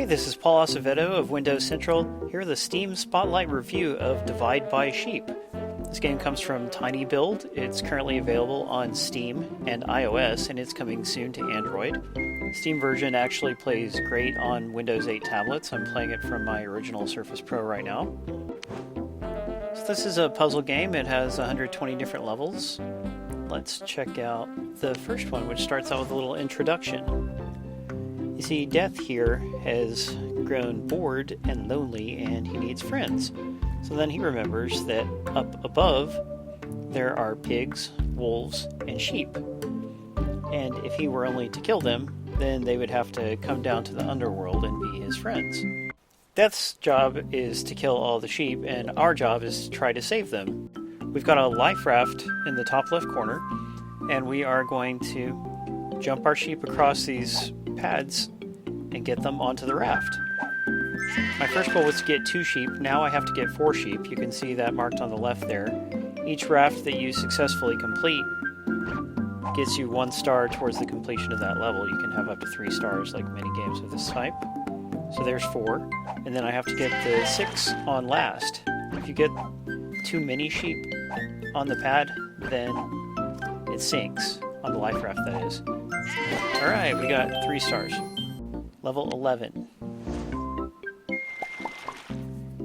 Hey, this is Paul Acevedo of Windows Central, here with a Steam Spotlight review of Divide by Sheep. This game comes from TinyBuild. It's currently available on Steam and iOS, and it's coming soon to Android. The Steam version actually plays great on Windows 8 tablets. I'm playing it from my original Surface Pro right now. So this is a puzzle game. It has 120 different levels. Let's check out the first one, which starts out with a little introduction. You see, Death here has grown bored and lonely, and he needs friends. So then he remembers that up above there are pigs, wolves, and sheep. And if he were only to kill them, then they would have to come down to the underworld and be his friends. Death's job is to kill all the sheep, and our job is to try to save them. We've got a life raft in the top left corner, and we are going to jump our sheep across these pads and get them onto the raft. My first goal was to get 2 sheep. Now I have to get 4 sheep. You can see that marked on the left there. Each raft that you successfully complete gets you 1 star towards the completion of that level. You can have up to 3 stars like many games of this type. So there's 4. And then I have to get the 6 on last. If you get too many sheep on the pad, then it sinks. On the life raft, that is. Alright, we got 3 stars. Level 11.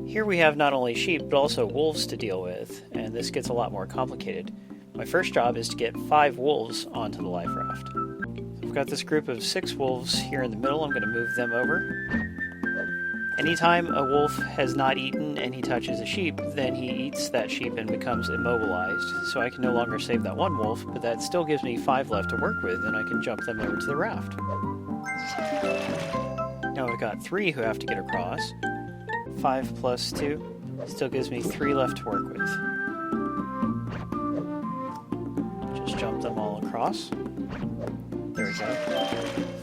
Here we have not only sheep, but also wolves to deal with, and this gets a lot more complicated. My first job is to get 5 wolves onto the life raft. I've got this group of 6 wolves here in the middle. I'm going to move them over. Anytime a wolf has not eaten and he touches a sheep, then he eats that sheep and becomes immobilized. So I can no longer save that 1 wolf, but that still gives me 5 left to work with, and I can jump them over to the raft. Now we've got 3 who have to get across. 5 plus 2 still gives me 3 left to work with. Just jump them all across. There we go.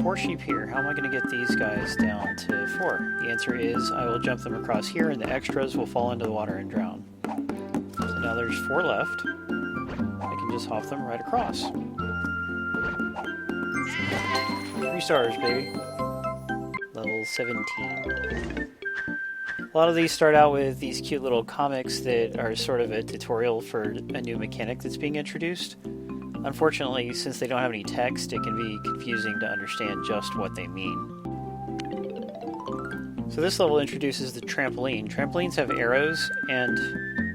4 sheep here. How am I going to get these guys down to 4? The answer is I will jump them across here, and the extras will fall into the water and drown. So now there's 4 left. I can just hop them right across. 3 stars, baby. Level 17. A lot of these start out with these cute little comics that are sort of a tutorial for a new mechanic that's being introduced. Unfortunately, since they don't have any text, it can be confusing to understand just what they mean. So this level introduces the trampoline. Trampolines have arrows, and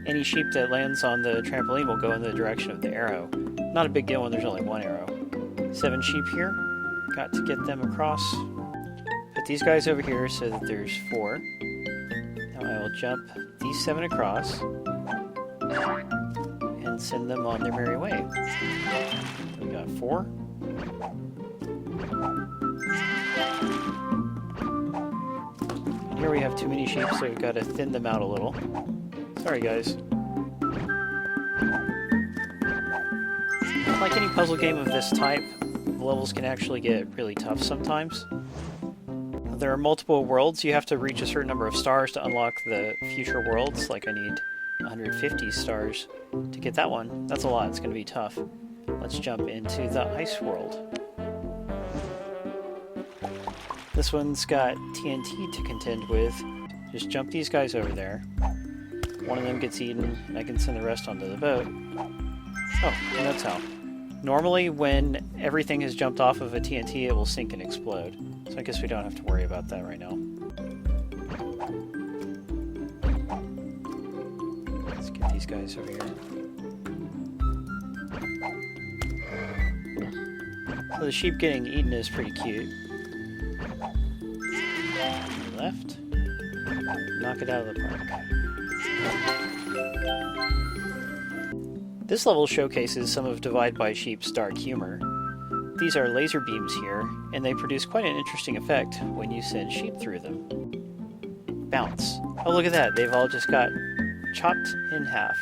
any sheep that lands on the trampoline will go in the direction of the arrow. Not a big deal when there's only 1 arrow. 7 sheep here. Got to get them across. Put these guys over here so that there's 4. Now I will jump these 7 across and send them on their merry way. We got 4. And here we have too many sheep, so we've got to thin them out a little. Sorry, guys. Like any puzzle game of this type, the levels can actually get really tough sometimes. There are multiple worlds. You have to reach a certain number of stars to unlock the future worlds. Like I need 150 stars to get that one. That's a lot. It's going to be tough. Let's jump into the ice world. This one's got TNT to contend with. Just jump these guys over there. One of them gets eaten, and I can send the rest onto the boat. Oh, and that's how. Normally, when everything has jumped off of a TNT, it will sink and explode. So I guess we don't have to worry about that right now. Let's get these guys over here. So the sheep getting eaten is pretty cute. Left. Knock it out of the park. This level showcases some of Divide by Sheep's dark humor. These are laser beams here, and they produce quite an interesting effect when you send sheep through them. Bounce. Oh, look at that. They've all just got chopped in half.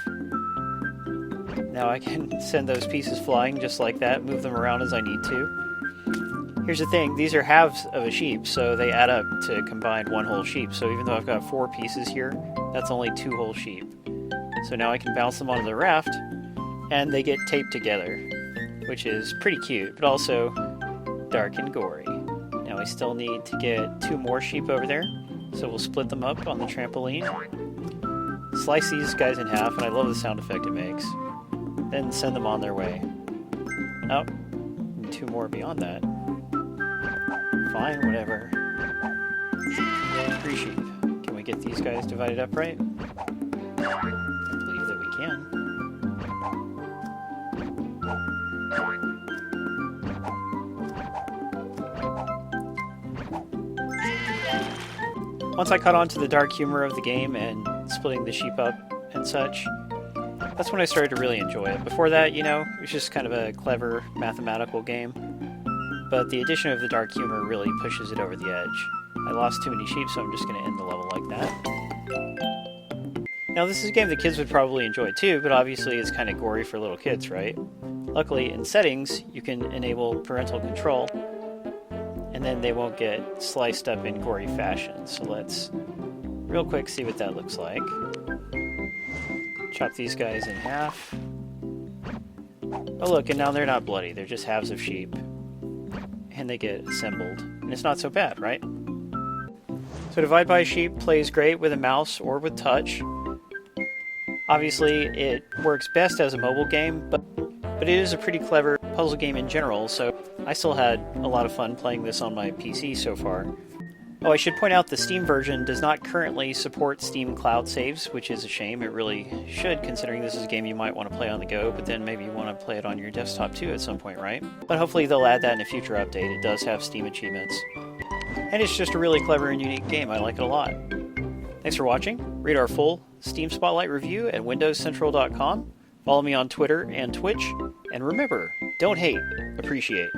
Now I can send those pieces flying just like that, move them around as I need to. Here's the thing. These are halves of a sheep, so they add up to combine 1 whole sheep. So even though I've got 4 pieces here, that's only 2 whole sheep. So now I can bounce them onto the raft, and they get taped together, which is pretty cute, but also dark and gory. Now Now we still need to get 2 more sheep over there, so we'll split them up on the trampoline. Slice these guys in half, and I love the sound effect it makes. Then send them on their way. Oh, and 2 more beyond that. Fine, whatever. 3 sheep. Can we get these guys divided up right? I believe that we can. Once I caught on to the dark humor of the game and splitting the sheep up and such, that's when I started to really enjoy it. Before that, you know, it was just kind of a clever mathematical game. But the addition of the dark humor really pushes it over the edge. I lost too many sheep, so I'm just going to end the level like that. Now, this is a game that kids would probably enjoy too, but obviously it's kind of gory for little kids, right? Luckily, in settings, you can enable parental control, and then they won't get sliced up in gory fashion. So let's real quick see what that looks like. Chop these guys in half. Oh look, and now they're not bloody, they're just halves of sheep. And they get assembled. And it's not so bad, right? So Divide by Sheep plays great with a mouse or with touch. Obviously, it works best as a mobile game, but it is a pretty clever puzzle game in general, so I still had a lot of fun playing this on my PC so far. Oh, I should point out the Steam version does not currently support Steam Cloud saves, which is a shame. It really should, considering this is a game you might want to play on the go, but then maybe you want to play it on your desktop too at some point, right? But hopefully they'll add that in a future update. It does have Steam achievements. And it's just a really clever and unique game. I like it a lot. Thanks for watching. Read our full Steam Spotlight review at windowscentral.com. Follow me on Twitter and Twitch. And remember, don't hate, appreciate.